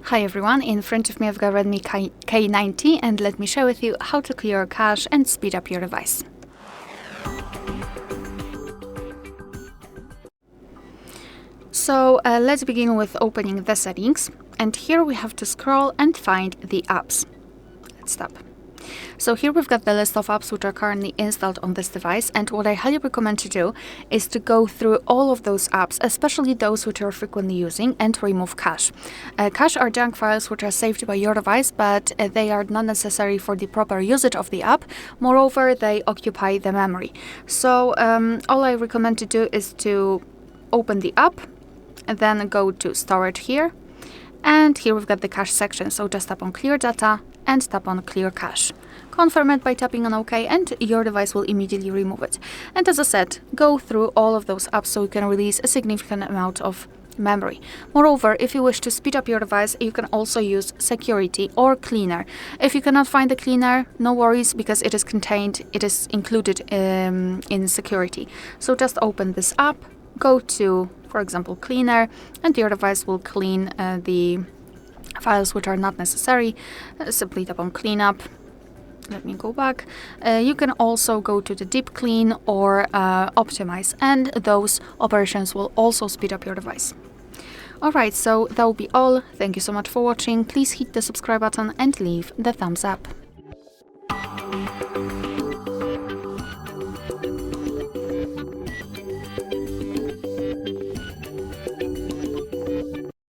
Hi everyone, in front of me I've got Redmi K90 and let me share with you how to clear cache and speed up your device. So let's begin with opening the settings, and here we have to scroll and find the apps. Let's stop. So here we've got the list of apps which are currently installed on this device, and what I highly recommend to do is to go through all of those apps, especially those which you're frequently using, and remove cache. Cache are junk files which are saved by your device, but they are not necessary for the proper usage of the app. Moreover, they occupy the memory. So all I recommend to do is to open the app and then go to storage here, and here we've got the cache section. So just tap on clear data and tap on clear cache. Confirm it by tapping on OK, and your device will immediately remove it. And as I said, go through all of those apps so you can release a significant amount of memory. Moreover, if you wish to speed up your device, you can also use security or cleaner. If you cannot find the cleaner, no worries, because it is included in security. So just open this app, go to, for example, cleaner, and your device will clean the files which are not necessary. Simply tap on cleanup. Let me go back. You can also go to the deep clean or optimize, and those operations will also speed up your device. Alright, so that will be all. Thank you so much for watching. Please hit the subscribe button and leave the thumbs up.